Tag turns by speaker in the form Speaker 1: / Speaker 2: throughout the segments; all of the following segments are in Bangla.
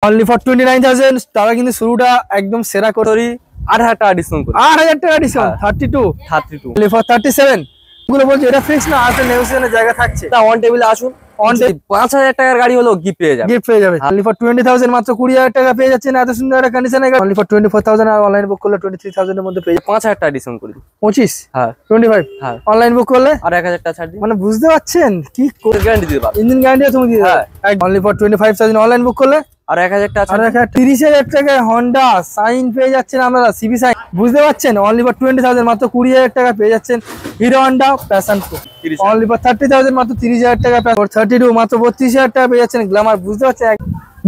Speaker 1: অনলি ফর 29000 তারা কিন্তু শুরুটা একদম সেরা করে
Speaker 2: 8000 টাকা ডিসকাউন্ট করে
Speaker 1: 8000 টাকা ডিসকাউন্ট 32 অনলি ফর 37 গুলো বলছি এটা ফিক্স না আছে নেগোসিয়েশনের জায়গা থাকছে
Speaker 2: তা অন টেবিলে আসুন 5000 টাকার গাড়ি হলো গিফট পেয়ে যাবে
Speaker 1: অনলি ফর 20000 মাত্র 20000 টাকা পেয়ে যাচ্ছেন এত সুন্দর একটা কন্ডিশনের গাড়ি অনলি ফর 24000 আর অনলাইন বুক করলে 23000 এর মধ্যে পেয়ে যাবেন
Speaker 2: 5000 টাকা ডিসকাউন্ট করে দিই
Speaker 1: 25
Speaker 2: হ্যাঁ
Speaker 1: 25
Speaker 2: হ্যাঁ
Speaker 1: অনলাইন বুক করলে
Speaker 2: আর 1000 টাকা ছাড় দিই
Speaker 1: মানে বুঝতে পারছেন কি
Speaker 2: গ্যারান্টি দিতে পারবো
Speaker 1: ইঞ্জিন গ্যারান্টিও তুমি দিয়ে দাও অনলি ফর 25000 অনলাইন বুক করলে
Speaker 2: আর 1000 টাকা
Speaker 1: আর 30000 টাকায় হন্ডা সাইন পেয়ে যাচ্ছেন আপনারা সিবি সাইন বুঝতে পারছেন অনলি ফর 20000 মাত্র 20000 টাকা পেয়ে যাচ্ছেন hero Honda passion pro only for 30000 মাত্র 30000 টাকা 32 মাত্র 32000 টাকা পেয়ে যাচ্ছেন গ্ল্যামার বুঝতে পারছেন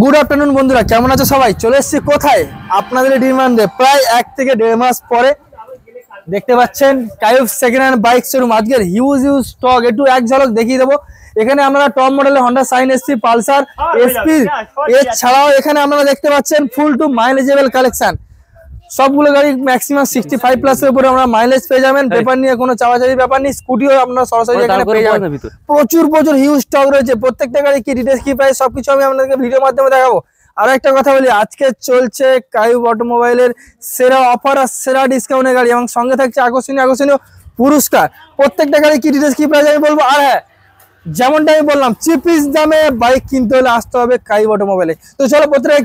Speaker 1: গুড আফটারনুন বন্ধুরা কেমন আছো সবাই চলে এসেছি কোথায় আপনাদের ডিমান্ডে প্রায় 1 থেকে 1.5 মাস পরে দেখতে পাচ্ছেন কায়ুব সেকেন্ড হ্যান্ড বাইক শোরুম আজকের হিউজ স্টক একটু এক ঝলক দেখিয়ে দেবো এখানে আমরা টপ মডেলের Honda Shine SP Pulsar SP এছাড়াও এখানে আপনারা দেখতে পাচ্ছেন ফুল টু মাইলেজেবল কালেকশন সবগুলো গাড়ি ম্যাক্সিমাম 65 প্লাস এর উপরে আমরা মাইলেজ পেয়ে যাবেন পেপার নিয়ে কোনো চাওয়াচাওয়ি ব্যাপার নেই স্কুটিও আপনারা সরাসরি এখানে পেয়ে যাবেন প্রচুর হিউজ স্টক রয়েছে প্রত্যেকটা গাড়ি কি ডিটেইলস কি প্রাইস সবকিছু আমি আপনাদেরকে ভিডিওর মাধ্যমে দেখাবো আর একটা কথা বলি আজকে চলছে কায়ুব অটোমোবাইলের সেরা অফার আর সেরা ডিসকাউন্টের গাড়ি এবং সঙ্গে থাকছে আকর্ষণীয় পুরস্কার প্রত্যেকটা গাড়ি কি ডিটেইলস কি প্রাইস আমি বলবো আর হ্যাঁ যেমনটা আমি বললাম চিপিস দামে বাইক কিনতে হলে আসতে হবে কায়ুব অটোমোবাইলে তো চলো প্রত্যেকটা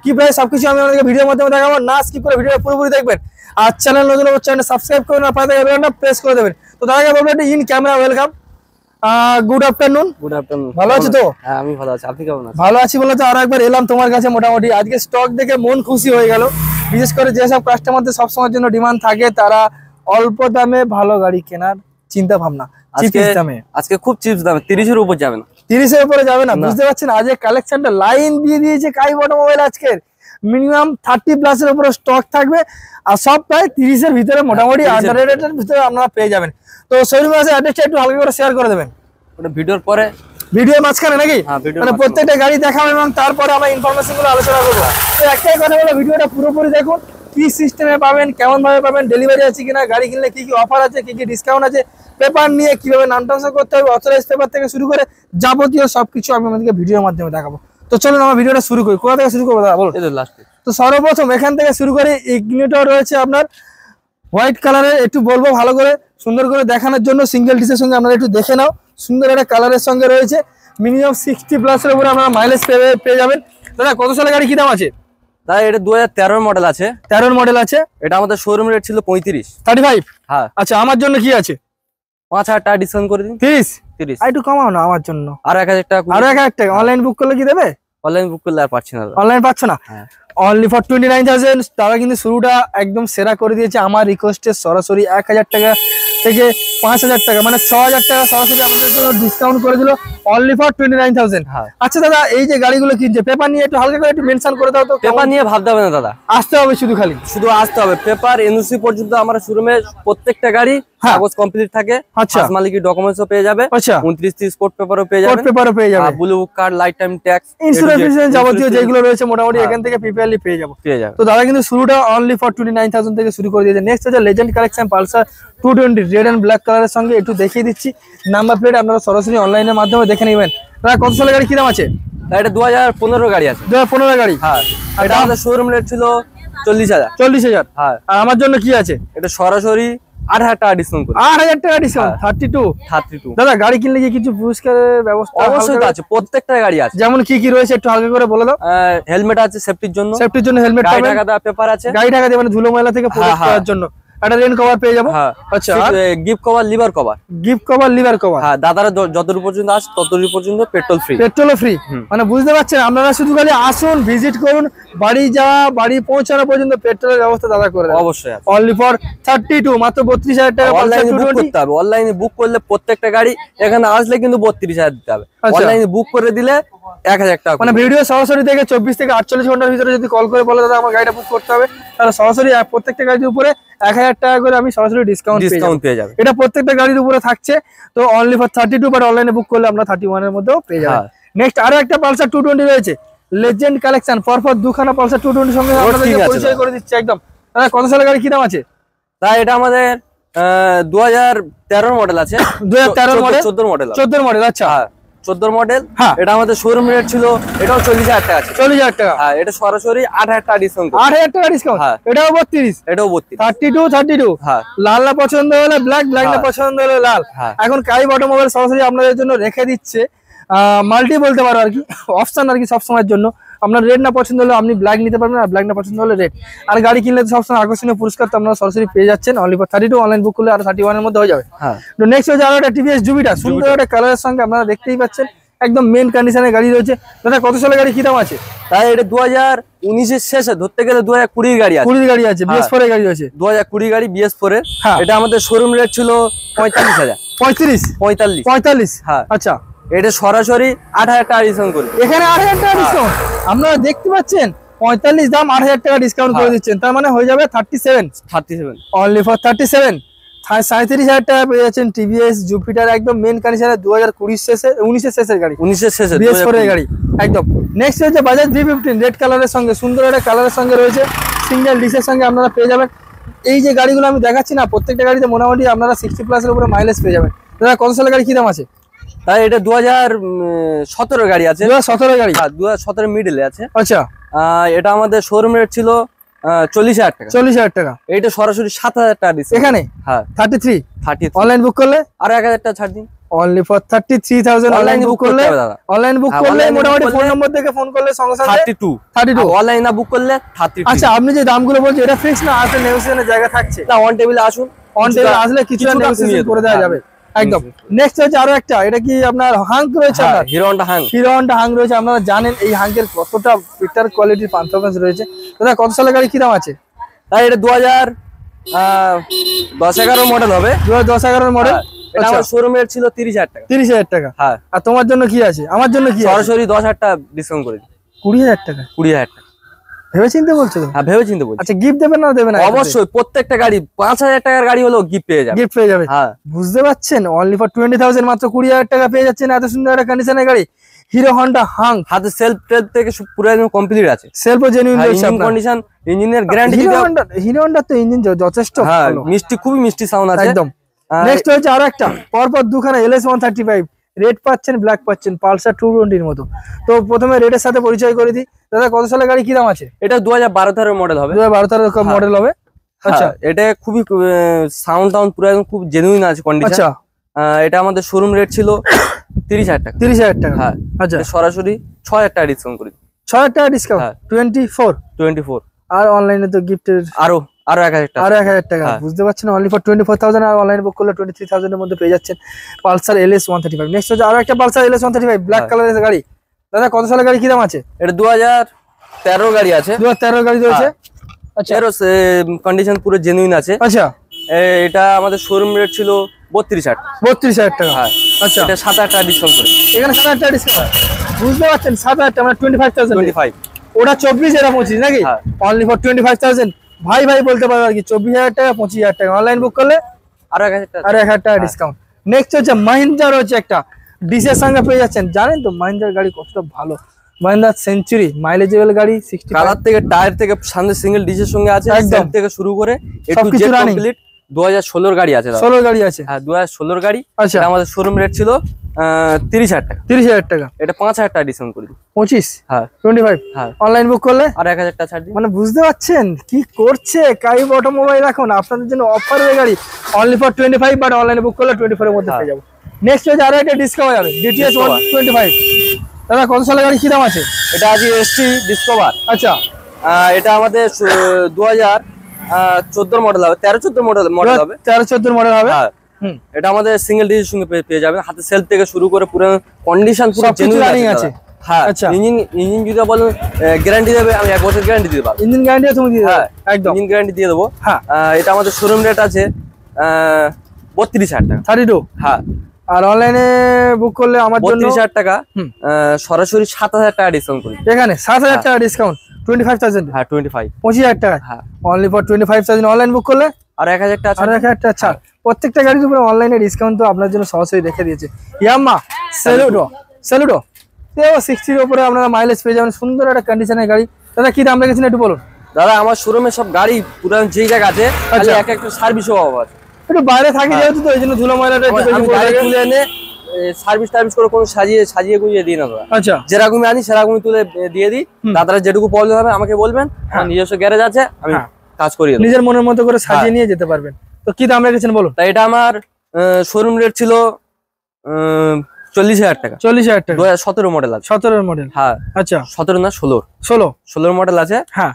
Speaker 1: কি প্রাইস সবকিছু আমি আপনাদেরকে ভিডিওর মাধ্যমে দেখাবো না স্কিপ করে ভিডিওটা পুরোপুরি দেখবেন আর চ্যানেল নতুন হলে চ্যানেল সাবস্ক্রাইব করবেন আর পাশে থাকা বেল আইকনটা প্রেস করে দেবেন তো তার আগে বলবো একটা in camera welcome good afternoon ভালো আছো তো
Speaker 2: হ্যাঁ আমি ভালো আছি আপনি কেমন আছেন
Speaker 1: ভালো আছি বলে তো আর একবার এলাম তোমার কাছে মোটামুটি আজকে স্টক দেখে মন খুশি হয়ে গেল বিশেষ করে যেসব কাস্টমারদের সবসময়ের জন্য ডিমান্ড থাকে তারা অল্প দামে ভালো গাড়ি কেনার চিন্তা ভাবনা
Speaker 2: আজকে খুব চিপস দামে 30 এর উপর যাবে না
Speaker 1: 30 এর উপরে যাবে না বুঝতে পারছেন আজকে কালেকশনটা লাইন দিয়ে দিয়েছে কায়ুব অটোমোবাইল আজকের মিনিমাম 30 প্লাস এর উপরে স্টক থাকবে আর সব প্রায় 30 এর ভিতরে মোটামুটি আন্ডার রেটের ভিতরে আপনারা পেয়ে যাবেন তো শোরুমে আসে অ্যাড্রেসটা একটু হালকা করে শেয়ার করে দেবেন
Speaker 2: ওটা ভিডিওর পরে
Speaker 1: ভিডিও মাঝখানে নাকি মানে প্রত্যেকটা গাড়ি দেখাবো এবং তারপরে আমরা ইনফরমেশন গুলো আলোচনা করবো তো একটাই কথা বলে ভিডিওটা পুরোপুরি দেখুন কি সিস্টেমে পাবেন কেমন ভাবে পাবেন ডেলিভারি আছে কিনা গাড়ি কিনলে কি কি অফার আছে কি কি ডিসকাউন্ট আছে পেপার নিয়ে কিভাবে নাম ট্রান্সফার করতে হবে অথরাইজ পেপার থেকে শুরু করে যাবতীয় সবকিছু আমি আপনাদেরকে ভিডিওর মাধ্যমে দেখাবো তো চলুন আমরা ভিডিওটা শুরু করি কোথা থেকে শুরু করবো দাদা বলুন তো সর্বপ্রথম এখান থেকে শুরু করে ইগনিটর রয়েছে আপনার হোয়াইট কালারের একটু বলবো ভালো করে সুন্দর করে দেখানোর জন্য সিঙ্গেল ডিসের সঙ্গে আপনারা একটু দেখে নাও সুন্দর একটা কালারের সঙ্গে রয়েছে মিনিমাম 60 প্লাস এর উপরে আপনারা মাইলেজ পেয়ে যাবেন দাদা কত সালের গাড়ি কি দাম আছে
Speaker 2: দাদা এটা 2013 মডেল আছে
Speaker 1: 13 মডেল আছে
Speaker 2: এটা আমাদের শোরুম রেট ছিল
Speaker 1: 35
Speaker 2: হ্যাঁ
Speaker 1: আচ্ছা আমার জন্য কি আছে
Speaker 2: 5000 টাকা ডিসকাউন্ট করে দিন 30
Speaker 1: একটু কমাও না আমার জন্য
Speaker 2: আর 1000 টাকা
Speaker 1: আর 1000 টাকা অনলাইন বুক করলে কি দেবে
Speaker 2: অনলাইন বুক করলে আর পাচ্ছি না
Speaker 1: অনলাইন পাচ্ছ না অনলি ফর 29000 তারা কিন্তু শুরুটা একদম সেরা করে দিয়েছে আমার রিকোয়েস্টে সরাসরি 1000 টাকা থেকে 5000 টাকা মানে 6000 টাকা সরাসরি আমাদের জন্য ডিসকাউন্ট করে দিল অনলি ফর 29000 আচ্ছা দাদা এই যে গাড়িগুলো কিনছে পেপার নিয়ে একটু হালকা করে একটু মেনশন করে দাও তো
Speaker 2: পেপার নিয়ে ভাবতে হবে না দাদা আসতে হবে শুধু আসতে হবে পেপার এনওসি পর্যন্ত আমার শোরুমে প্রত্যেকটা গাড়ি কাগজ কমপ্লিট থাকে আচ্ছা মালিকের ডকুমেন্টসও পেয়ে যাবে 29 স্পট পেপারও পেয়ে যাবে blue book card life time tax
Speaker 1: insurance যাবতীয় যেগুলো রয়েছে মোটামুটি এখান থেকে পিপিএল পেয়ে যাবো তো দাদা কিন্তু শুরুটা অনলি ফর 29000 থেকে শুরু করে দিয়েছে নেক্সট হচ্ছে legend collection Pulsar 220 red and black কালারের সঙ্গে একটু দেখিয়ে দিচ্ছি নাম্বার প্লেট আপনারা সরাসরি অনলাইনের মাধ্যমে দেখে নেবেন দাদা কত সালের গাড়ি কি দাম আছে
Speaker 2: এটা 2015 গাড়ি আছে
Speaker 1: 2015 গাড়ি
Speaker 2: হ্যাঁ এটা আমাদের শোরুম রেট ছিল 40000
Speaker 1: হ্যাঁ আর আমার জন্য কি আছে
Speaker 2: এটা সরাসরি 8000 টাকা ডিসকাউন্ট করে
Speaker 1: 8000 টাকা ডিসকাউন্ট 32 দাদা গাড়ি কিনলে কি কিছু পুরস্কারের ব্যবস্থা
Speaker 2: অবশ্যই আছে প্রত্যেকটা গাড়ি আছে
Speaker 1: যেমন কি রয়েছে একটু হালকা করে বলে দাও
Speaker 2: হেলমেট আছে সেফটির জন্য
Speaker 1: হেলমেট
Speaker 2: গাড়ি টাকা দেওয়া পেপার আছে
Speaker 1: গাড়ি টাকা দিয়ে মানে ধুলো ময়লা থেকে প্রোটেক্ট করার জন্য একটা রেন কভার পেয়ে যাবো
Speaker 2: আচ্ছা গিফট কভার লিভার কভার
Speaker 1: হ্যাঁ
Speaker 2: দাদারা যতদূর পর্যন্ত আসে ততদূর পর্যন্ত
Speaker 1: পেট্রোল ফ্রি মানে বুঝতে পারছেন আপনারা শুধু খালি আসুন ভিজিট করুন বাড়ি পৌঁছানো পর্যন্ত পেট্রোলের ব্যবস্থা দাদা করে দেবে
Speaker 2: অবশ্যই
Speaker 1: অনলি ফর 32 মাত্র 32000 টাকা
Speaker 2: অনলাইনে বুক করতে হবে অনলাইনে বুক করলে প্রত্যেকটা গাড়ি এখানে আসলে কিন্তু 32000 দিতে হবে অনলাইনে বুক করে দিলে 1000 টাকা
Speaker 1: মানে ভিডিও সরাসরি দেখে 24 থেকে 48 ঘন্টার ভিতরে যদি কল করে বলে দাদা আমার গাড়িটা বুক করতে হবে তাহলে সরাসরি প্রত্যেকটা গাড়ির উপরে 1000 টাকা করে আমি সরাসরি ডিসকাউন্ট পেয়ে যাবে এটা প্রত্যেকটা গাড়ির উপরে থাকছে তো অনলি ফর 32 বাট অনলাইনে বুক করলে আমরা 31 এর মধ্যেও পেয়ে যাবেন নেক্সট আরো একটা পালসার 220 রয়েছে লেজেন্ড কালেকশন পরপর দুখানা পালসার 220 সঙ্গে আপনাদেরকে পরিচয় করে দিচ্ছি একদম দাদা কত সালের গাড়ি কি দাম আছে
Speaker 2: তাই এটা আমাদের 2013 মডেল আছে
Speaker 1: 2013 মডেল
Speaker 2: 14 মডেল
Speaker 1: 14 মডেল আচ্ছা
Speaker 2: 14 মডেল। এটা আমাদের শোরুম রেট ছিল, এটাও 40,000 টাকা আছে।
Speaker 1: 40,000 টাকা।
Speaker 2: হ্যাঁ, এটা সরাসরি 8,000 টাকা ডিসকাউন্ট।
Speaker 1: 8,000 টাকা ডিসকাউন্ট। এটাও 32,
Speaker 2: এটাও 32,
Speaker 1: 32।
Speaker 2: হ্যাঁ,
Speaker 1: লাল না পছন্দ হলে ব্ল্যাক, ব্ল্যাক না পছন্দ হলে লাল। এখন কাইব অটোমোবাইল সরাসরি আপনাদের জন্য রেখে দিচ্ছে মাল্টি বলতে পারো আর কি, অপশন আর কি সব সময়ের জন্য। আপনার রেড না পছন্দ হলে আপনি ব্ল্যাক নিতে পারবেন, আর ব্ল্যাক না পছন্দ হলে রেড। আর গাড়ি কিনলে তো সবসময় আকর্ষণীয় পুরস্কার তো আপনারা সরাসরি পেয়ে যাচ্ছেন অনলি ফর 32। অনলাইন বুক করলে আর 31 এর মধ্যে হয়ে যাবে। তো নেক্সট হচ্ছে আরো একটা টিভিএস জুপিটার, সুন্দর একটা কালারের সঙ্গে আপনারা দেখতেই পাচ্ছেন, একদম মেন কন্ডিশনের গাড়ি রয়েছে। দাদা কত সালের গাড়ি, কি দাম আছে?
Speaker 2: তাই এটা 2019 এর শেষে, ধরতে গেলে 2020 এর গাড়ি আছে।
Speaker 1: 20 গাড়ি আছে, BS4 এর গাড়ি আছে,
Speaker 2: 2020 গাড়ি BS4 এর। এটা আমাদের শোরুম রেট ছিল 45,000।
Speaker 1: 45।
Speaker 2: হ্যাঁ,
Speaker 1: আচ্ছা।
Speaker 2: এটা সরাসরি 8,000 টাকা ডিসকাউন্ট করে,
Speaker 1: এখানে 8,000 টাকা ডিসকাউন্ট। আপনারা দেখতে পাচ্ছেন 45 দাম, 8,000 টাকা ডিসকাউন্ট করে দিচ্ছেন, তার মানে হয়ে যাবে 37 অনলি ফর 37। 37,000 টাকা পেয়ে যাচ্ছেন টিভিএস জুপিটার, একদম মেন কন্ডিশনে 2019 এর শেষের গাড়ি,
Speaker 2: 19 এর শেষে
Speaker 1: BS4 এর গাড়ি একদম। নেক্সট হচ্ছে বাজাজ V15 রেড কালারের সঙ্গে, সুন্দর একটা কালারের সঙ্গে রয়েছে, সিঙ্গেল ডিসের সঙ্গে আপনারা পেয়ে যাবেন। এই যে গাড়িগুলো আমি দেখাচ্ছি না, প্রত্যেকটা গাড়িতে মোটামুটি আপনারা 60+ এর উপরে মাইলেজ পেয়ে যাবেন। দাদা কত সালের গাড়ি, কি দাম আছে?
Speaker 2: তাই এটা 2017 গাড়ি আছে,
Speaker 1: 2017 গাড়ি।
Speaker 2: 2017 মিডলে আছে।
Speaker 1: আচ্ছা।
Speaker 2: এটা আমাদের শোরুম রেট ছিল 40,000 টাকা।
Speaker 1: 40,000 টাকা।
Speaker 2: এটা সরাসরি 7,000 টাকা দিচ্ছে
Speaker 1: এখানে।
Speaker 2: হ্যাঁ,
Speaker 1: 33
Speaker 2: অনলাইন
Speaker 1: বুক করলে
Speaker 2: আর 1,000 টাকা ছাড় দিন।
Speaker 1: অনলি ফর 33,000 অনলাইন বুক করলে। অনলাইন বুক করলে মোটামুটি ফোন নম্বর থেকে ফোন করলে সঙ্গে সঙ্গে 32।
Speaker 2: অনলাইন না বুক করলে 32।
Speaker 1: আচ্ছা, আপনি যে দামগুলো বলছেন এটা ফিক্স না, আসলে নেগোসিয়েশনের জায়গা থাকছে?
Speaker 2: না, অন টেবিলে আসুন,
Speaker 1: অন টেবিলে আসলে কিছুটা নেগোসিয়েশন করে দেওয়া যাবে একদম। নেক্সট হচ্ছে আরো একটা, এটা কি আপনার হাঙ্ক রয়েছে? আপনার
Speaker 2: হিরো হন্ডা হাঙ্ক
Speaker 1: রয়েছে। আপনারা জানেন এই হাঙ্কের কতটা বেটার কোয়ালিটির পারফরম্যান্স রয়েছে। দাদা কত সালের গাড়ি, কি দাম আছে?
Speaker 2: তাই এটা 2010-11 মডেল হবে।
Speaker 1: 2010-11 মডেল।
Speaker 2: এটা আমার শোরুম রেট ছিল 30,000 টাকা।
Speaker 1: 30,000 টাকা।
Speaker 2: হ্যাঁ।
Speaker 1: আর তোমার জন্য কি আছে? আমার জন্য কি
Speaker 2: সরাসরি 10,000 টাকা ডিসকাউন্ট করে দিই।
Speaker 1: 20,000 টাকা।
Speaker 2: 20,000 টাকা
Speaker 1: ভেবে চিন্তে বলছো তো?
Speaker 2: হ্যাঁ, ভেবে চিন্তে বলছি।
Speaker 1: আচ্ছা, গিফট দেবেন না দেবেন?
Speaker 2: অবশ্যই, প্রত্যেকটা গাড়ি 5,000 টাকার গাড়ি হলেও গিফট পেয়ে যাবে।
Speaker 1: গিফট পেয়ে যাবে।
Speaker 2: হ্যাঁ,
Speaker 1: বুঝতে পারছেন, অনলি ফর 20,000 মাত্র 20,000 টাকা পেয়ে যাচ্ছেন এত সুন্দর একটা কন্ডিশনের গাড়ি, হিরো হন্ডা হাঙ্ক।
Speaker 2: হাতে সেলফ ট্রেড থেকে পুরো একদম কমপ্লিট আছে,
Speaker 1: সেলফ জেনুইন রয়েছে,
Speaker 2: ইঞ্জিন কন্ডিশন, ইঞ্জিনের গ্যারান্টি।
Speaker 1: হিরো হন্ডা তো ইঞ্জিন যথেষ্ট ভালো,
Speaker 2: মিষ্টি, খুবই মিষ্টি সাউন্ড আছে
Speaker 1: একদম। নেক্সট হচ্ছে আরো একটা, পরপর দুখানা LS 135 রেড পাচ্ছেন, ব্ল্যাক পাচ্ছেন, পালসার 220 মতো। তো প্রথমে রেডের সাথে পরিচয় করে দিই। দাদা কত সালের গাড়ি, কি দাম আছে?
Speaker 2: এটা 2012-13 মডেল হবে।
Speaker 1: 2012-13 মডেল হবে। আচ্ছা,
Speaker 2: এটা খুবই সাউন্ড পুরো একদম খুব জেনুইন আছে কন্ডিশন।
Speaker 1: আচ্ছা।
Speaker 2: এটা আমাদের শোরুম রেট ছিল 30,000 টাকা।
Speaker 1: 30,000 টাকা।
Speaker 2: হ্যাঁ।
Speaker 1: আচ্ছা,
Speaker 2: সরাসরি 6,000 টাকা ডিসকাউন্ট করে দিই।
Speaker 1: 6,000 টাকা ডিসকাউন্ট। 24। আর অনলাইনে তো গিফটের
Speaker 2: আরো 1,000 টাকা।
Speaker 1: 1,000 টাকা। বুঝতে পারছেন, অনলি ফর 24,000। আর অনলাইন বুক করলে 23,000 এর মধ্যে পেয়ে যাচ্ছেন পালসার LS 135। নেক্সট হচ্ছে আরো একটা পালসার LS 135 ব্ল্যাক কালারের গাড়ি। দাদা কত সালের গাড়ি, কি দাম আছে?
Speaker 2: এটা 2013 গাড়ি আছে।
Speaker 1: 2013 গাড়ি রয়েছে। আচ্ছা,
Speaker 2: এর কন্ডিশন পুরো জেনুইন আছে।
Speaker 1: আচ্ছা।
Speaker 2: এটা আমাদের শোরুম রেট ছিল 32,000 টাকা।
Speaker 1: 32,000 টাকা।
Speaker 2: হ্যাঁ।
Speaker 1: আচ্ছা,
Speaker 2: এটা 7,000 টাকা ডিসকাউন্ট করে।
Speaker 1: এখানে 7,000 টাকা ডিসকাউন্ট। বুঝতে পারছেন, 7,000 টাকা মানে 25,000।
Speaker 2: 25।
Speaker 1: ওটা 24, এটা 25 নাকি? Only for 25,000। ভাই বলতে পারো আর কি, 24,000 টাকা, 25,000 টাকা। অনলাইন বুক করলে
Speaker 2: আরো 1,000 টাকা।
Speaker 1: 1,000 টাকা ডিসকাউন্ট। নেক্সট হচ্ছে মাহিন্দ্রা রয়েছে একটা, ডিসের সঙ্গে পেয়ে যাচ্ছেন। জানেন তো মাহিন্দ্রার গাড়ি কতটা ভালো, মাহিন্দ্রা সেঞ্চুরি মাইলেজেবল গাড়ি, 60
Speaker 2: কালার থেকে টায়ার থেকে সামনে সিঙ্গেল ডিসের সঙ্গে আছে, একদম থেকে শুরু করে
Speaker 1: সবকিছু রানিং।
Speaker 2: 2016 গাড়ি আছে।
Speaker 1: 16 গাড়ি আছে।
Speaker 2: হ্যাঁ, 2016 গাড়ি।
Speaker 1: আচ্ছা,
Speaker 2: আমাদের শোরুম রেট ছিল 30,000 টাকা।
Speaker 1: 30,000 টাকা।
Speaker 2: এটা 5,000 টাকা ডিসকাউন্ট করে দিই।
Speaker 1: 25।
Speaker 2: হ্যাঁ,
Speaker 1: 25।
Speaker 2: হ্যাঁ।
Speaker 1: অনলাইন বুক করলে
Speaker 2: আর 1,000 টাকা ছাড় দিই।
Speaker 1: মানে বুঝতে পারছেন কি করছে কাইব অটোমোবাইল, এখন আপনাদের জন্য অফার হয়ে গাড়ি অনলি ফর 25, বাট অনলাইনে বুক করলে 24 এর মধ্যে পেয়ে যাবো। নেক্সট হচ্ছে আরো একটা ডিসকাউন্ট যাবে, DTS 125। দাদা কত সালের গাড়ি, কি দাম আছে?
Speaker 2: এটা আজ ST ডিসকভার।
Speaker 1: আচ্ছা।
Speaker 2: এটা আমাদের 2014 মডেল হবে, 13-14 মডেল হবে।
Speaker 1: 13-14 মডেল হবে।
Speaker 2: এটা আমাদের সিঙ্গেল ডিসের সঙ্গে পেয়ে যাবেন, হাতে সেলফ থেকে শুরু করে পুরো কন্ডিশন পুরো জেনুইন আছে। হ্যাঁ। আচ্ছা, ইঞ্জিন যদি বলেন গ্যারান্টি দেবে, আমি 1 বছর গ্যারান্টি দিতে পারবো।
Speaker 1: ইঞ্জিন গ্যারান্টি তুমি দিয়ে দেবে? একদম,
Speaker 2: ইঞ্জিন গ্যারান্টি দিয়ে দেবো।
Speaker 1: হ্যাঁ।
Speaker 2: এটা আমাদের শোরুম রেট আছে 32,000 টাকা।
Speaker 1: 32।
Speaker 2: হ্যাঁ।
Speaker 1: আর অনলাইনে বুক করলে আমার জন্য
Speaker 2: 32,000 টাকা। সরাসরি 7,000 টাকা ডিসকাউন্ট করি।
Speaker 1: এখানে 7,000 টাকা ডিসকাউন্ট। 25,000।
Speaker 2: হ্যাঁ, 25।
Speaker 1: 25,000 টাকা।
Speaker 2: হ্যাঁ,
Speaker 1: অনলি ফর 25,000। অনলাইন বুক করলে
Speaker 2: আর 1,000 টাকা।
Speaker 1: আর 1,000 টাকা ছাড়। প্রত্যেকটা গাড়ির উপরে অনলাইনে ডিসকাউন্ট তো আপনার জন্য সরাসরি রেখে দিয়েছে ইয়ামাহা সেলুডো। 60 এর উপরে আপনারা মাইলেজ পেয়ে যাবেন, সুন্দর একটা কন্ডিশনের গাড়ি। দাদা কি দাম রেখেছেন একটু বলুন।
Speaker 2: দাদা আমার শোরুমে সব গাড়ি পুরান যেই জায়গা আছে, এক একটা সার্ভিসও পাওয়া আছে।
Speaker 1: একটু বাইরে থাকি যেহেতু, তো এই জন্য ধুলো ময়লাটা একটু
Speaker 2: গাড়ি তুলে এনে সার্ভিস টার্ভিস করে কোনো সাজিয়ে গুজিয়ে দিই না দাদা।
Speaker 1: আচ্ছা,
Speaker 2: যেরকমই আনি সেরকমই তুলে দিয়ে দিই। দাদারা যেটুকু প্রবলেম হবে আমাকে বলবেন, আমার নিজস্ব গ্যারেজ আছে, আমি কাজ করি,
Speaker 1: নিজের মনের মতো করে সাজিয়ে নিয়ে যেতে পারবেন। তো কি দাম রেখেছেন বলুন?
Speaker 2: তাই এটা আমার শোরুম রেট ছিল 40,000 টাকা।
Speaker 1: 40,000 টাকা
Speaker 2: 2017 মডেল আছে।
Speaker 1: 17 মডেল?
Speaker 2: হ্যাঁ।
Speaker 1: আচ্ছা,
Speaker 2: 17 না 16 মডেল আছে।
Speaker 1: হ্যাঁ।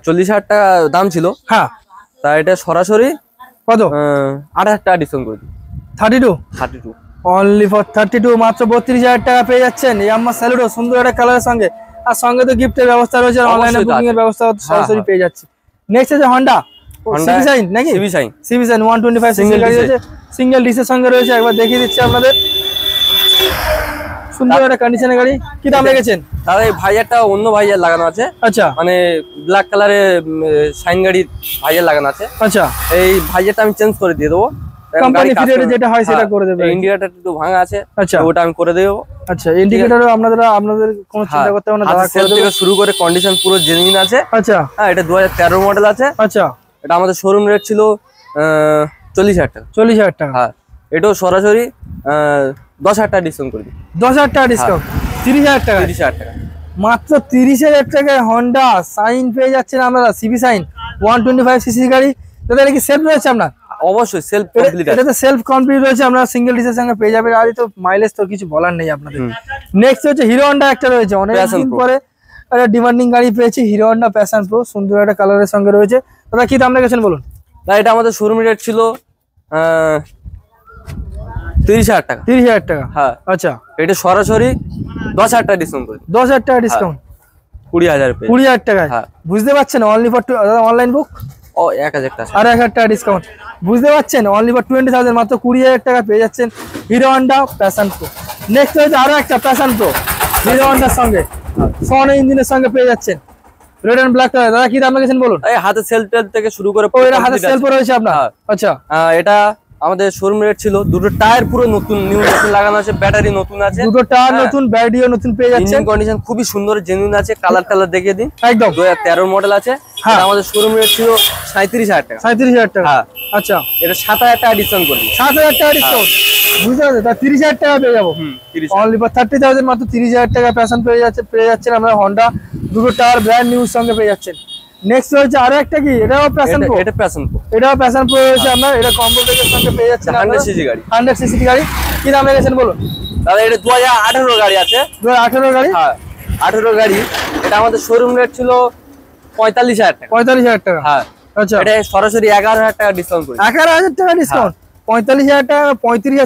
Speaker 2: 40,000 টাকা দাম ছিল।
Speaker 1: হ্যাঁ।
Speaker 2: তা এটা সরাসরি
Speaker 1: কত?
Speaker 2: 8,000 টাকা ডিসকাউন্ট করে দিই।
Speaker 1: 32 অনলি ফর 32, মাত্র 32,000 টাকা পেয়ে যাচ্ছেন ইয়ামাহা স্যালুটো সুন্দর একটা কালারের সঙ্গে। আর সঙ্গে তো গিফটের ব্যবস্থা রয়েছে, অনলাইনে বুকিং এর ব্যবস্থা সরাসরি পেয়ে যাচ্ছে। নেক্সট আছে হন্ডা সিবি সাইন নাকি? সিবি সাইন 125 সিঙ্গেল গাড়ি রয়েছে, সিঙ্গেল ডিসের সঙ্গে রয়েছে। একবার দেখিয়ে দিচ্ছি আপনাদের, সুন্দর একটা কন্ডিশনের গাড়ি। কি দাম রেখেছেন?
Speaker 2: দাদা এই ভাইজারটা অন্য ভাইজার লাগানো আছে।
Speaker 1: আচ্ছা,
Speaker 2: মানে ব্ল্যাক কালারে শাইন গাড়ির ভাইজার লাগানো আছে।
Speaker 1: আচ্ছা,
Speaker 2: এই ভাইজারটা আমি চেঞ্জ করে দিয়ে দেবো।
Speaker 1: কোম্পানি ফিটেড যেটা হয় সেটা করে দেবে।
Speaker 2: ইন্ডিকেটর একটু ভাঙা আছে।
Speaker 1: আচ্ছা,
Speaker 2: ওটা আমি করে দেব।
Speaker 1: আচ্ছা, ইন্ডিকেটরও আপনাদের কোনো চিন্তা করতে হবে না, দাদা করে দেবে।
Speaker 2: থেকে শুরু করে কন্ডিশন পুরো জেনুইন আছে।
Speaker 1: আচ্ছা,
Speaker 2: হ্যাঁ, এটা 2013 মডেল আছে।
Speaker 1: আচ্ছা,
Speaker 2: এটা আমাদের শোরুম রেট ছিল 40,000 টাকা।
Speaker 1: 40,000 টাকা।
Speaker 2: হ্যাঁ, এটাও সরাসরি 10,000 টাকা ডিসকাউন্ট করে দিই।
Speaker 1: 10,000 টাকা ডিসকাউন্ট, 30,000 টাকা।
Speaker 2: 30,000 টাকা,
Speaker 1: মাত্র 30,000 টাকায় হন্ডা সাইন পেয়ে যাচ্ছেন আপনারা। সিবি সাইন 125 সিসি গাড়ি। দাদা এটা কি সেলফ রয়েছে আপনার?
Speaker 2: অবশ্যই সেলফ কমপ্লিট আছে।
Speaker 1: এটা তো সেলফ কমপ্লিট রয়েছে, আপনারা সিঙ্গেল ডিসের সঙ্গে পেয়ে যাবেন। আর তো মাইলেজ তো কিছু বলার নেই আপনাদের। নেক্সট হচ্ছে হিরো হন্ডা একটা রয়েছে, অনেকদিন পরে একটা ডিমান্ডিং গাড়ি পেয়েছি, হিরো হন্ডা প্যাশন প্রো, সুন্দর একটা কালারের সঙ্গে রয়েছে। দাদা কি দাম রেখেছেন বলুন?
Speaker 2: এটা আমাদের শোরুম রেট ছিল 30,000 টাকা।
Speaker 1: 30,000 টাকা।
Speaker 2: হ্যাঁ।
Speaker 1: আচ্ছা, এটা
Speaker 2: সরাসরি 10,000 টাকা ডিসকাউন্ট করে
Speaker 1: 10,000 টাকা ডিসকাউন্ট,
Speaker 2: 20,000
Speaker 1: টাকায়। বুঝতে পারছেন, অনলি ফর অনলাইন বুক
Speaker 2: 1,000 টাকা
Speaker 1: আর 1,000 টাকা ডিসকাউন্ট। বুঝতে পারছেন, অনলি ফর 20,000, মাত্র 20,000 টাকা পেয়ে যাচ্ছেন hero Honda passion pro. Next হচ্ছে আরো একটা প্যাশন প্রো হিরো হন্ডার সঙ্গে, সন ইঞ্জিনের সঙ্গে পেয়ে যাচ্ছেন, রেড এন্ড ব্ল্যাক কালার। দাদা কি দাম রেখেছেন বলুন?
Speaker 2: এই হাতে সেলফ থেকে শুরু করে
Speaker 1: হাতে সেলফ রয়েছে আপনার? আচ্ছা,
Speaker 2: এটা আমাদের শোরুম রেট ছিল। দুটো টায়ার পুরো নতুন লাগানো আছে, ব্যাটারি নতুন আছে,
Speaker 1: দুটো টায়ার নতুন, ব্যাটারিও নতুন পেয়ে যাচ্ছে।
Speaker 2: ইঞ্জিন কন্ডিশন খুবই সুন্দর জেনুইন আছে। কালার দেখিয়ে দিন।
Speaker 1: একদম
Speaker 2: 2013 মডেল আছে। আমাদের শোরুম রেট ছিল 37,000 টাকা।
Speaker 1: 37,000 টাকা।
Speaker 2: হ্যাঁ।
Speaker 1: আচ্ছা,
Speaker 2: এটা 7,000 টাকা ডিসকাউন্ট করে দিই।
Speaker 1: 7,000 টাকা ডিসকাউন্ট। বুঝতে পারছেন, তা 30,000 টাকা পেয়ে যাবো। অনলি ফর 30,000, মাত্র 30,000 টাকা প্যাশন পেয়ে যাচ্ছেন আমরা হন্ডা। দুটো টায়ার ব্র্যান্ড নিউ সঙ্গে পেয়ে যাচ্ছেন। নেক্সট হচ্ছে আরো একটা কি, এটাও প্যাশন প্রো। এটাও প্যাশন প্রো রয়েছে আপনার। এটা কম্বো প্যাকের সঙ্গে পেয়ে যাচ্ছেন
Speaker 2: 100 সিসি গাড়ি।
Speaker 1: 100 সিসি গাড়ি। কি দাম রেখেছেন বলুন?
Speaker 2: দাদা এটা 2018 গাড়ি আছে।
Speaker 1: 2018 গাড়ি?
Speaker 2: হ্যাঁ, 18 গাড়ি। এটা আমাদের শোরুম রেট ছিল 45,000 টাকা।
Speaker 1: 45,000 টাকা।
Speaker 2: হ্যাঁ। আচ্ছা, এটা সরাসরি 11,000 টাকা ডিসকাউন্ট করে
Speaker 1: 11,000 টাকা ডিসকাউন্ট। 45,000 টাকা,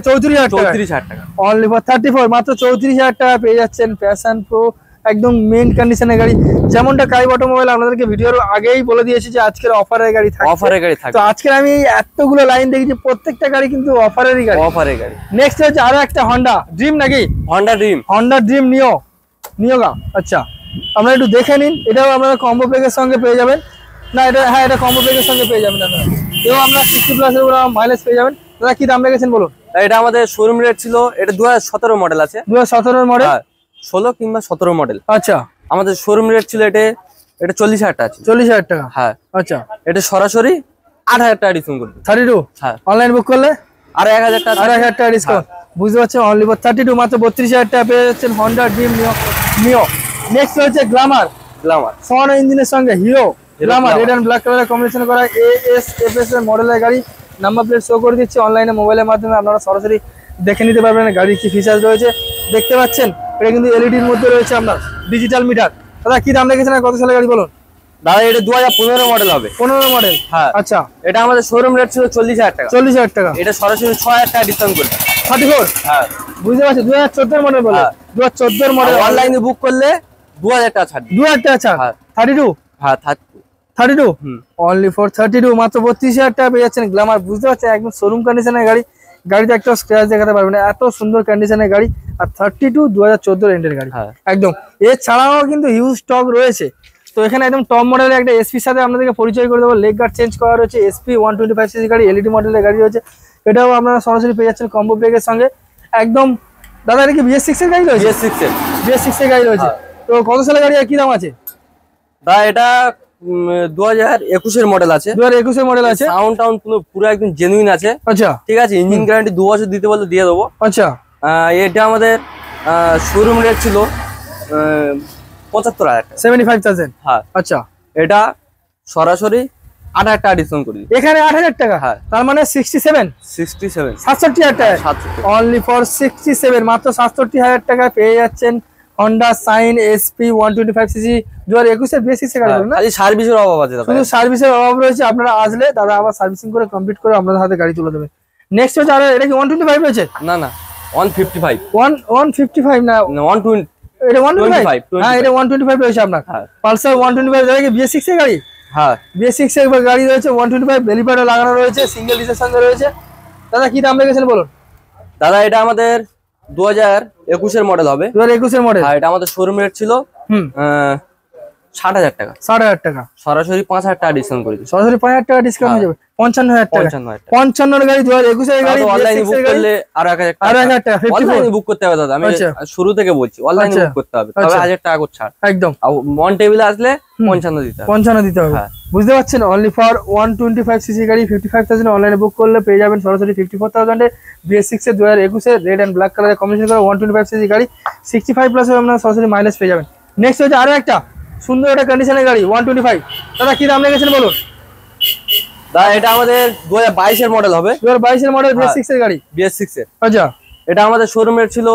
Speaker 1: 34,000 টাকা। অনলি ফর 34, মাত্র 34,000 টাকা পেয়ে যাচ্ছেন প্যাশন প্রো, একদম মেন কন্ডিশনের গাড়ি। যেমনটা কাইব অটোমোবাইল আপনাদেরকে ভিডিওর আগেই বলে দিয়েছি যে আজকের অফারের গাড়ি থাকবে। তো আজকের আমি এতগুলো লাইন দেখেছি, প্রত্যেকটা গাড়ি কিন্তু অফারেরই গাড়ি। নেক্সট হচ্ছে আরো একটা হন্ডা ড্রিম নাকি? হন্ডা ড্রিম নিওগা। আচ্ছা, আমরা একটু দেখে নিন। এটাও আপনারা কম্বো প্যাকের সঙ্গে পেয়ে যাবেন। না, এটা হ্যাঁ, এটা কম্বো প্যাকের সঙ্গে পেয়ে যাবেন আপনারা। এও আমরা 60+ এর মাইলেজ পেয়ে যাবেন। দাদা কি দাম রেখেছেন বলুন?
Speaker 2: এটা আমাদের শোরুম রেট ছিল, এটা 2017 মডেল আছে।
Speaker 1: 2017 মডেল?
Speaker 2: 16 কিংবা 17 মডেল।
Speaker 1: আচ্ছা,
Speaker 2: আমাদের শোরুম রেট ছিল এটা 40,000 টাকা।
Speaker 1: 40,000 টাকা।
Speaker 2: হ্যাঁ।
Speaker 1: আচ্ছা,
Speaker 2: এটা সরাসরি 8,000 টাকা ডিসকাউন্ট করবে।
Speaker 1: 32?
Speaker 2: হ্যাঁ।
Speaker 1: অনলাইন বুক করলে
Speaker 2: আর 1,000 টাকা,
Speaker 1: 1,000 টাকা ডিসকাউন্ট। বুঝতে পারছেন, অনলি ফর 32, মাত্র 32,000 টাকা পেয়ে যাচ্ছেন হন্ডা ড্রিম নিও। নেক্সট হচ্ছে গ্ল্যামার সন ইঞ্জিনের সঙ্গে Hero Glamour, red and black কালারের কম্বিনেশন করা ASFS এর মডেলের গাড়ি। নাম্বার প্লেট শো করে দিচ্ছি, অনলাইনে মোবাইলের মাধ্যমে আপনারা সরাসরি দেখে নিতে পারবেন গাড়ির কি ফিচার্স রয়েছে। দেখতে পাচ্ছেন, এটা কিন্তু এলইডির মধ্যে রয়েছে আপনার ডিজিটাল মিটার। দাদা কি দাম রেখেছেন আর কত সালের গাড়ি বলুন?
Speaker 2: দাদা এটা 2015 মডেল হবে।
Speaker 1: 15 মডেল?
Speaker 2: হ্যাঁ।
Speaker 1: আচ্ছা,
Speaker 2: এটা আমাদের শোরুম রেট ছিল 40,000 টাকা।
Speaker 1: 40,000 টাকা।
Speaker 2: এটা সরাসরি 6,000 টাকা ডিসকাউন্ট করবে।
Speaker 1: 34?
Speaker 2: হ্যাঁ।
Speaker 1: বুঝতে পারছি, 2014 মডেল বলে। 2014 মডেল
Speaker 2: অনলাইনে বুক করলে 2,000 টাকা ছাড়।
Speaker 1: 2,000 টাকা ছাড়। 32?
Speaker 2: হ্যাঁ,
Speaker 1: 32। অনলি ফর 32, মাত্র 32,000 টাকা পেয়ে যাচ্ছেন গ্ল্যামার। বুঝতে পারছেন, একদম শোরুম কন্ডিশনের গাড়ি। গাড়িতে একটা স্ক্র্যাচ দেখাতে পারবেন, এত সুন্দর কন্ডিশনের গাড়ি। আর 32 2014 এন্ডের গাড়ি। একদম এছাড়াও কিন্তু হিউজ স্টক রয়েছে। তো এখানে একদম টপ মডেলের একটা এসপির সাথে আপনাদেরকে পরিচয় করে দেবো। লেগ গার্ড চেঞ্জ করা রয়েছে, SP 125 সিসি গাড়ি, এলইডি মডেলের গাড়ি রয়েছে। এটাও আপনারা সরাসরি পেয়ে যাচ্ছেন কম্বো ব্রেকের সঙ্গে একদম। দাদা এটা কি BS6 এর গাড়ি রয়েছে? BS6 এর গাড়ি রয়েছে। তো কত সালের গাড়ি আর কি দাম আছে?
Speaker 2: দাদা এটা 2021 এর মডেল আছে।
Speaker 1: 2021 এর মডেল আছে।
Speaker 2: সাউন্ড পুরো একদম জেনুইন আছে।
Speaker 1: আচ্ছা,
Speaker 2: ঠিক আছে। ইঞ্জিন গ্যারান্টি 2 বছর দিতে বলে দিয়ে দেবো।
Speaker 1: আচ্ছা,
Speaker 2: এটা আমাদের শোরুম রেট ছিল 75,000 টাকা,
Speaker 1: 75,000।
Speaker 2: হ্যাঁ
Speaker 1: আচ্ছা,
Speaker 2: এটা সরাসরি 8,000 টাকা ডিসকাউন্ট করে দিই।
Speaker 1: এখানে 8,000 টাকা,
Speaker 2: হ্যাঁ,
Speaker 1: তার মানে 67
Speaker 2: 67,000
Speaker 1: টাকা,
Speaker 2: 67
Speaker 1: অনলি ফর 67, মাত্র 67,000 টাকা পেয়ে যাচ্ছেন হন্ডা সাইন এসপি 125cc 2021 এর বেসিক গাড়ি না,
Speaker 2: খালি সার্ভিসের অভাব আছে দাদা,
Speaker 1: শুধু সার্ভিসের অভাব রয়েছে। আপনারা আসলে দাদা আবার সার্ভিসিং করে কমপ্লিট করে আপনাদের হাতে গাড়ি তুলে দেবে। নেক্সট হচ্ছে আর এটা কি 125 রয়েছে?
Speaker 2: না না 155
Speaker 1: 155 না
Speaker 2: 120,
Speaker 1: এটা 125, হ্যাঁ এটা 125 রয়েছে আপনার। পালসার 125 দাদা কি BS6 এর গাড়ি?
Speaker 2: হ্যাঁ
Speaker 1: BS6 এর গাড়ি রয়েছে 125, বেলিপ্যাডও লাগানো রয়েছে, সিঙ্গেল ডিসের সঙ্গে রয়েছে। দাদা কি দাম রেখেছেন বলুন?
Speaker 2: দাদা এটা আমাদের 2021 এর মডেল হবে,
Speaker 1: 2021 এর মডেল।
Speaker 2: হ্যাঁ, এটা আমাদের শোরুম রেট ছিল 60,000 টাকা,
Speaker 1: 60,000 টাকা,
Speaker 2: সরাসরি 5,000 টাকা ডিসকাউন্ট করে দিই।
Speaker 1: সরাসরি 5,000 টাকা ডিসকাউন্ট হয়ে যাবে, 55,000 টাকা। 55 এর গাড়ি 2021 এর গাড়ি,
Speaker 2: অনলাইনে বুক করলে আরো 1,000 টাকা,
Speaker 1: 54
Speaker 2: অনলাইনে বুক করতে হবে দাদা, আমি শুরু থেকে বলছি অনলাইনে বুক করতে হবে, তবে 1,000 টাকা করে ছাড়
Speaker 1: একদম।
Speaker 2: আর অন টেবিলে আসলে 55 দিতে হবে,
Speaker 1: 55 দিতে হবে। বুঝতে পারছেন, অনলি ফর 125cc গাড়ি 55,000 অনলাইনে বুক করলে পেয়ে যাবেন সরাসরি 54,000 এ BS6 এর 2021 এর রেড এন্ড ব্ল্যাক কালারের কম্বিনেশন করে 125cc গাড়ি 65 প্লাস আপনারা সরাসরি মাইলেজ পেয়ে যাবেন। নেক্সট হচ্ছে আরো একটা সুন্দর একটা কন্ডিশনের গাড়ি 125। দাদা কি দাম রেখেছেন বলুন?
Speaker 2: দাদা এটা আমাদের 2022 এর মডেল হবে,
Speaker 1: 2022 এর মডেল BS6 এর গাড়ি,
Speaker 2: BS6 এর।
Speaker 1: আচ্ছা,
Speaker 2: এটা আমাদের শোরুম রেট ছিল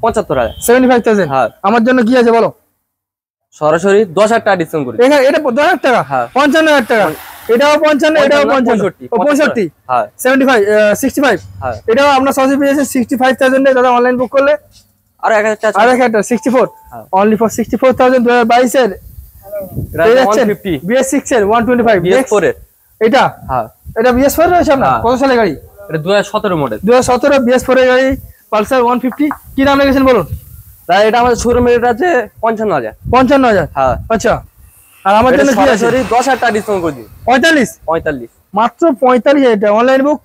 Speaker 2: 75,000,
Speaker 1: 75,000।
Speaker 2: হ্যাঁ,
Speaker 1: আমার জন্য কি আছে বলো?
Speaker 2: সরাসরি 10,000 টাকা ডিসকাউন্ট করে
Speaker 1: এখানে এটা 10,000 টাকা, 55,000 টাকা, এটাও 55, এটাও 65,
Speaker 2: হ্যাঁ
Speaker 1: 75, 65,
Speaker 2: হ্যাঁ,
Speaker 1: এটাও আপনার সরাসরি পেয়ে যাচ্ছেন 65,000 এ। দাদা অনলাইন বুক করলে
Speaker 2: আর 1,000 টাকা,
Speaker 1: আর 1,000 টাকা 64, অনলি ফর 64,000 2022 এর পেয়ে যাচ্ছেন BS6 এর 125
Speaker 2: BS4 এর।
Speaker 1: এটা,
Speaker 2: হ্যাঁ
Speaker 1: এটা BS4 রয়েছে আপনার, কত সালের গাড়ি?
Speaker 2: এটা 2017 মডেল,
Speaker 1: 2017 BS4 এর গাড়ি, পালসার 150। কি দাম রেখেছেন বলুন?
Speaker 2: তাই এটা আমাদের শোরুম রেট আছে 55,000,
Speaker 1: 55,000,
Speaker 2: হ্যাঁ।
Speaker 1: আচ্ছা, আর আমার জন্য কি আছে?
Speaker 2: সরাসরি 10,000 টাকা ডিসকাউন্ট করে দিই,
Speaker 1: 45, মাত্র 45। এটা অনলাইন বুক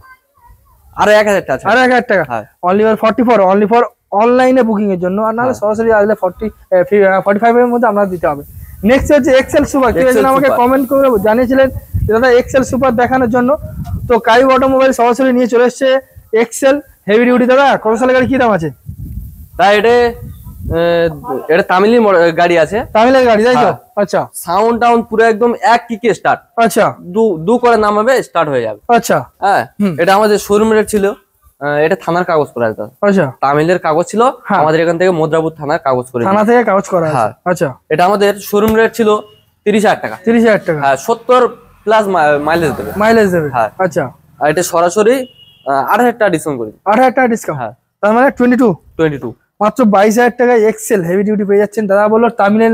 Speaker 2: আর 1,000 টাকা,
Speaker 1: আর 1,000 টাকা, অনলি ফর 44, অনলি ফর অনলাইনে বুকিং এর জন্য, আর নাহলে সরাসরি আসলে 45 এর মধ্যে আপনারা দিতে হবে। নেক্সট হচ্ছে এক্সেল সুপার। কেউ একজন আমাকে কমেন্ট করে জানিয়েছিলেন দাদা এক্সেল সুপার দেখানোর জন্য, তো কাইব অটোমোবাইল সরাসরি নিয়ে চলে এসেছে এক্সেল হেভি ডিউটি। দাদা কত সালের গাড়ি, কি দাম আছে?
Speaker 2: তাই এটা তামিলি গাড়ি আছে,
Speaker 1: তামিলের গাড়ি তাই তো? আচ্ছা,
Speaker 2: সাউন্ড টাউন পুরো একদম এক কিকে স্টার্ট,
Speaker 1: আচ্ছা,
Speaker 2: দু করে নামাবে স্টার্ট হয়ে যাবে,
Speaker 1: আচ্ছা,
Speaker 2: হ্যাঁ। এটা আমাদের শোরুম রেট ছিল, এটা থানার কাগজ করা আছে,
Speaker 1: আচ্ছা,
Speaker 2: তামিলের কাগজ ছিল, আমাদের এখান থেকে মুদ্রাপুর থানার কাগজ করে,
Speaker 1: থানা থেকে কাগজ করা আছে, আচ্ছা।
Speaker 2: এটা আমাদের শোরুম রেট ছিল 30,000 টাকা,
Speaker 1: 30,000 টাকা,
Speaker 2: হ্যাঁ, 70 প্লাস মাইলেজ দেবে,
Speaker 1: হ্যাঁ, আচ্ছা।
Speaker 2: আর এটা সরাসরি 8,000 টাকা ডিসকাউন্ট করে,
Speaker 1: 8,000 টাকা ডিসকাউন্ট,
Speaker 2: হ্যাঁ,
Speaker 1: তার মানে 22, মাত্র 22,000 টাকায় এক্সেল হেভি ডিউটি পেয়ে যাচ্ছেন। দাদা বললো তামিলের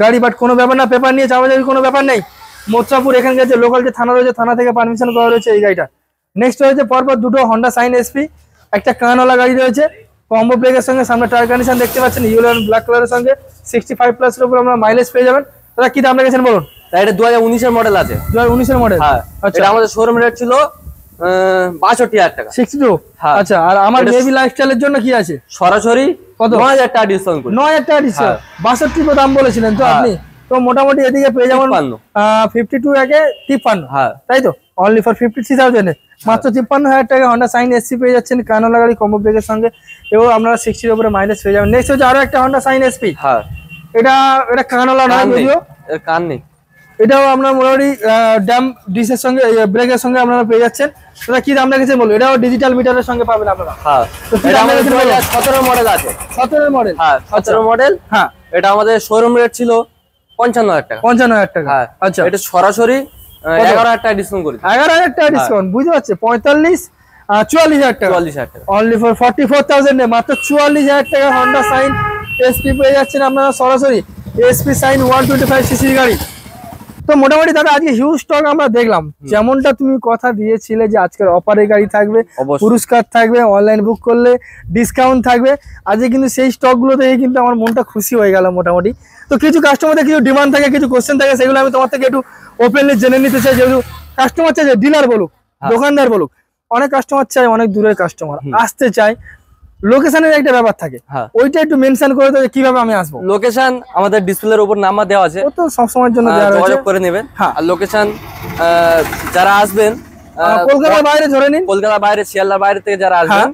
Speaker 1: গাড়ি, বাট কোনো ব্যাপার না, পেপার নিয়ে চাপাচাপি কোনো ব্যাপার নেই। মোত্রাপুর এখানকার যে লোকাল যে থানা রয়েছে, থানা থেকে পারমিশন করা রয়েছে এই গাড়িটা। নেক্সট রয়েছে পরপর দুটো হন্ডা সাইন এসপি, একটা কানওয়ালা গাড়ি রয়েছে, কম্বো ব্রেকের সঙ্গে, সামনে টায়ার কন্ডিশন দেখতে পাচ্ছেন ইয়েলো এন্ড ব্ল্যাক কালারের সঙ্গে, 65 প্লাস এর উপর আমরা মাইলেজ পেয়ে যাবেন। দাদা কি দাম রেখেছেন বলুন?
Speaker 2: এটা 2019 এর মডেল আছে,
Speaker 1: 2019 এর মডেল,
Speaker 2: হ্যাঁ।
Speaker 1: আচ্ছা,
Speaker 2: এটা আমাদের শোরুম রেট ছিল 62,000 টাকা,
Speaker 1: 62, আচ্ছা। আর আমার বেবি লাইফস্টাইলের জন্য কি আছে?
Speaker 2: সরাসরি কত? 9,000 টাকা ডিসকাউন্ট করে,
Speaker 1: 9,000 টাকা ডিসকাউন্ট, 62 তো দাম বলেছিলেন তো আপনি, তো মোটামুটি এদিকে পেয়ে যাবেন 52 একে 53,
Speaker 2: হ্যাঁ,
Speaker 1: তাই তো? অনলি ফর 53,000 এ মাত্র 53,000 টাকা হন্ডা সাইন এসপি পেয়ে যাচ্ছেন কানওয়ালা গাড়ি, কম্বো ব্রেকের সঙ্গে, এবং আপনারা 60 এর উপরে মাইলেজ পেয়ে যাবেন। নেক্সট হচ্ছে আরো একটা হন্ডা সাইন এসপি,
Speaker 2: হ্যাঁ।
Speaker 1: এটা কানওয়ালা নয়, যদিও
Speaker 2: এর কান নেই,
Speaker 1: এটাও আপনার মোটামুটি ড্যাম ডিসের সঙ্গে ব্রেকের সঙ্গে আপনারা পেয়ে যাচ্ছেন। দাদা কি দাম রেখেছেন বলুন? এটাও ডিজিটাল মিটারের সঙ্গে পাবেন আপনারা,
Speaker 2: হ্যাঁ। এটা আমাদের 2017 মডেল আছে,
Speaker 1: 17 মডেল,
Speaker 2: হ্যাঁ, 17 মডেল, হ্যাঁ। এটা আমাদের শোরুম রেট ছিল 55,000 টাকা,
Speaker 1: 55,000 টাকা,
Speaker 2: হ্যাঁ,
Speaker 1: আচ্ছা।
Speaker 2: এটা সরাসরি 11,000 টাকা ডিসকাউন্ট করে,
Speaker 1: 11,000 টাকা ডিসকাউন্ট, বুঝতে পারছে, 44,000 টাকা,
Speaker 2: 44,000 টাকা,
Speaker 1: অনলি ফর 44,000 এ মাত্র 44,000 টাকা হন্ডা সাইন এসপি পেয়ে যাচ্ছেন আপনারা সরাসরি, এসপি সাইন 125cc গাড়ি। তো মোটামুটি দাদা আজকে হিউজ স্টক আমরা দেখলাম, যেমনটা তুমি কথা দিয়েছিলে যে আজকের অফারে গাড়ি থাকবে, পুরস্কার থাকবে, অনলাইন বুক করলে ডিসকাউন্ট থাকবে, আজকে কিন্তু সেই স্টক গুলো দেখে কিন্তু আমার মনটা খুশি হয়ে গেল মোটামুটি। তো কিছু কাস্টমারদের কিছু ডিমান্ড থাকে, কিছু কোশ্চেন থাকে, সেগুলো আমি তোমার থেকে একটু ওপেনলি জেনে নিতে চাই। যেহেতু কাস্টমার চাই, ডিলার বলুক, দোকানদার বলুক, অনেক কাস্টমার চাই, অনেক দূরের কাস্টমার আসতে চায়, লোকেশনের একটা ব্যাপার থাকে, ওইটা একটু মেনশন করে দেবে কিভাবে আমি আসবো।
Speaker 2: লোকেশন আমাদের ডিসপ্লের উপর নাম্বার দেওয়া আছে,
Speaker 1: ও তো সব সময়ের জন্য দেওয়া রয়েছে,
Speaker 2: যোগাযোগ করে নেবেন। আর লোকেশন যারা আসবেন
Speaker 1: কলকাতার বাইরে ধরে নিন,
Speaker 2: কলকাতার বাইরে, শিয়ালদার বাইরে থেকে যারা আসবেন,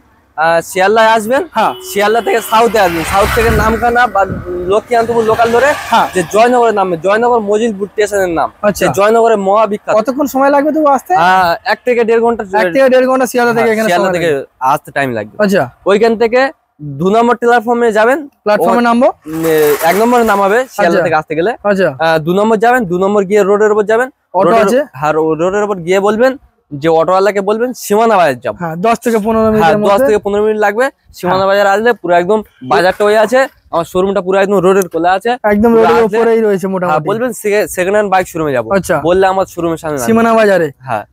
Speaker 2: শিয়ালদায় আসবেন, শিয়ালদা থেকে সাউথে আসবেন, সাউথ থেকে নামখানা বা লক্ষ্মীকান্তপুর লোকাল ধরে যে জয়নগরের নামে, জয়নগর মজিলপুর স্টেশনের নাম, জয়নগরের মহা বিখ্যাত।
Speaker 1: কতক্ষণ সময় লাগবে তো আসতে?
Speaker 2: 1 থেকে 1.5 ঘন্টা,
Speaker 1: 1 থেকে 1.5 ঘন্টা শিয়ালদা থেকে এখানে,
Speaker 2: শিয়ালদা থেকে আসতে টাইম লাগবে।
Speaker 1: আচ্ছা,
Speaker 2: ওইখান থেকে 2 নম্বর প্ল্যাটফর্মে যাবেন,
Speaker 1: প্ল্যাটফর্মে নামবো,
Speaker 2: 1 নম্বরে নামাবে শিয়ালদা থেকে আসতে গেলে।
Speaker 1: আচ্ছা,
Speaker 2: 2 নম্বর যাবেন, 2 নম্বর গিয়ে রোডের উপর যাবেন,
Speaker 1: অটো আছে,
Speaker 2: হ্যাঁ রোডের উপর গিয়ে বলবেন যে অটোওয়ালাকে বলবেন সীমানা বাজার যাব।
Speaker 1: 10 থেকে 15 মিনিট,
Speaker 2: 10 থেকে 15 মিনিট লাগবে। সীমানা বাজার আসলে পুরো একদম বাজারটা হয়ে আছে, আমার শোরুমটা পুরো একদম রোডের কোলে আছে,
Speaker 1: একদম রোডের উপরেই রয়েছে মোটামুটি।
Speaker 2: বলবেন সেকেন্ড হ্যান্ড বাইক শোরুমে যাব, বললে আমার শোরুমের সামনে
Speaker 1: সীমানা বাজারে।
Speaker 2: হ্যাঁ,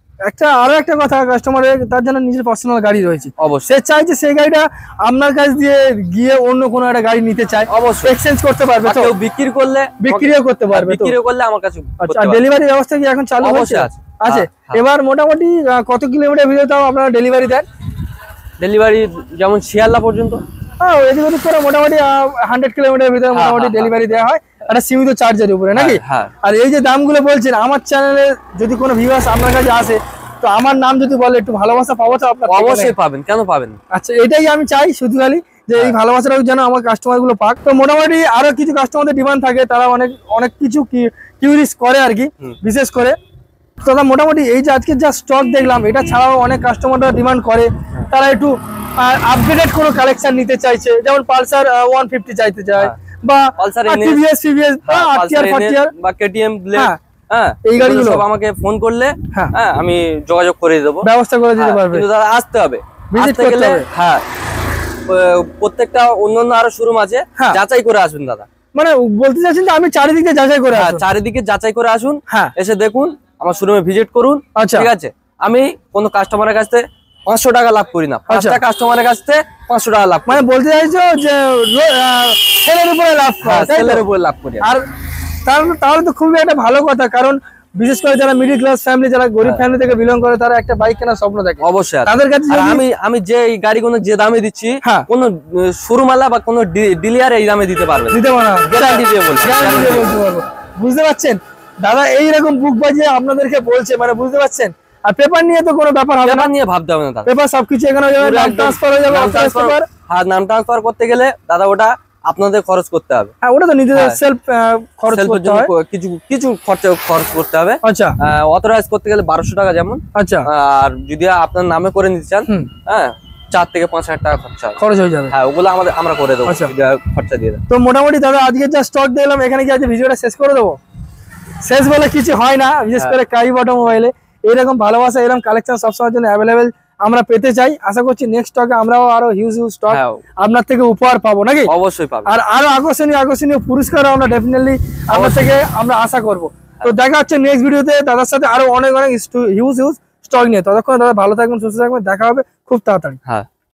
Speaker 1: আরো একটা কথা, কাস্টমারের তার জন্য নিজের পার্সোনাল গাড়ি রয়েছে,
Speaker 2: অবশ্যই
Speaker 1: সে চাই যে সেই গাড়িটা আপনার কাছ দিয়ে গিয়ে অন্য কোনো একটা গাড়ি নিতে চায়, অবশ্যই এক্সচেঞ্জ করতে পারবে, তো
Speaker 2: বিক্রিও করলে আমার কাছে।
Speaker 1: আচ্ছা, ডেলিভারি ব্যবস্থা কি এখন চালু হচ্ছে? আছে। এবার মোটামুটি কত কিলোমিটার ভিতরে তাও আপনারা ডেলিভারি দেন?
Speaker 2: ডেলিভারি যেমন শিয়ালদা পর্যন্ত,
Speaker 1: এদিক ওদিক করে মোটামুটি 100 কিলোমিটার ভিতরে মোটামুটি ডেলিভারি দেওয়া হয়, একটা সীমিত চার্জের উপরে, নাকি? আর এই যে দামগুলো বলছেন, আমার চ্যানেলে যদি কোনো ভিউয়ার্স আপনার কাছে আসে, তো আমার নাম যদি বলে একটু ভালোবাসা পাবো তো আপনার?
Speaker 2: অবশ্যই পাবেন, কেন পাবেন।
Speaker 1: আচ্ছা, এটাই আমি চাই শুধু খালি, যে এই ভালোবাসাটা যেন আমার কাস্টমার গুলো পাক। তো মোটামুটি আরো কিছু কাস্টমারদের ডিমান্ড থাকে, তারা অনেক কিছু কিউরিস করে আর কি, বিশেষ করে। তো মোটামুটি এই যে আজকে যা স্টক দেখলাম, এটা ছাড়াও অনেক কাস্টমাররা ডিমান্ড করে, তারা একটু আপডেটেড কোনো কালেকশন নিতে চাইছে, যেমন পালসার 150 চাইতে চায়, বা টিভিএস
Speaker 2: বা কেটিএম ব্লেড, এই গাড়িগুলো সব আমাকে ফোন করলে আমি যোগাযোগ করে দেবো,
Speaker 1: ব্যবস্থা করে দিতে পারবে।
Speaker 2: কিন্তু দাদা আসতে হবে, ভিজিট করতে হবে। হ্যাঁ, প্রত্যেকটা অন্যান্য আরো শোরুম আছে, যাচাই করে আসবেন দাদা।
Speaker 1: মানে বলতে চাচ্ছেন যে আমি চারিদিকে যাচাই করে,
Speaker 2: চারিদিকে যাচাই করে আসুন, এসে দেখুন, আমার শোরুমে ভিজিট করুন, ঠিক আছে? আমি কোনো কাস্টমারের কাছ থেকে 500 টাকা লাভ করি না, 5টা কাস্টমারের কাছ থেকে 500 টাকা লাভ।
Speaker 1: মানে বলতে চাইছো যে সেলের উপরে লাভ,
Speaker 2: সেলের উপরে লাভ করি। আর
Speaker 1: তাহলে তো খুবই একটা ভালো কথা, কারণ বিশেষ করে যারা মিডল ক্লাস ফ্যামিলি, যারা গরিব ফ্যামিলি থেকে বিলং করে, তারা একটা বাইক কেনার স্বপ্ন দেখে,
Speaker 2: অবশ্যই
Speaker 1: তাদের কাছে।
Speaker 2: আমি যে গাড়িগুলো যে দামে দিচ্ছি, কোন শোরুমওয়ালা বা কোন ডিলার এই দামে দিতে পারবে না, গ্যারান্টি দিয়ে বলতে
Speaker 1: পারবো। বুঝতে পারছেন দাদা, এইরকম বুক বাজিয়ে আপনাদেরকে বলছে, মানে বুঝতে পারছেন। আর পেপার নিয়ে তো কোনো ব্যাপার হবে না,
Speaker 2: নিয়ে ভাবতে হবে না,
Speaker 1: পেপার সবকিছু এখানে হয়ে যাবে, নাম ট্রান্সফার হয়ে যাবে।
Speaker 2: আর নাম ট্রান্সফার করতে গেলে দাদা ওটা আপনাদের খরচ করতে হবে।
Speaker 1: ওটা তো নিজেদের সেলফ খরচ করতে হবে,
Speaker 2: কিছু খরচ করতে হবে।
Speaker 1: আচ্ছা,
Speaker 2: অথরাইজ করতে গেলে 1200 টাকা যেমন।
Speaker 1: আচ্ছা,
Speaker 2: আর যদি আপনার নামে করে নিতে চান, 4 থেকে 5,000 টাকা খরচ হয়ে যাবে। হ্যাঁ, ওগুলো আমরা করে দেবো, খরচা দিয়ে দেবো।
Speaker 1: তো মোটামুটি দাদা আজকে যা স্টক দেখলাম, এখানে কি আজকে ভিডিওটা শেষ করে দেবো? শেষ বলে কিছু হয় না, বিশেষ করে কাইব অটো মোবাইলে এরকম ভালোবাসা, এরকম কালেকশন সবসময়ের জন্য অ্যাভেলেবেল আমরা পেতে চাই। আশা করছি নেক্সট স্টকে আমরাও আরো হিউজ স্টক আপনার থেকে উপহার পাবো, নাকি?
Speaker 2: অবশ্যই পাবো।
Speaker 1: আর আরো আকর্ষণীয় পুরস্কার আমরা ডেফিনেটলি আপনার থেকে আমরা আশা করবো। তো দেখা হচ্ছে নেক্সট ভিডিওতে দাদার সাথে আরো অনেক হিউজ স্টক নিয়ে। ততক্ষণ দাদা ভালো থাকবেন, সুস্থ থাকবেন, দেখা হবে খুব তাড়াতাড়ি।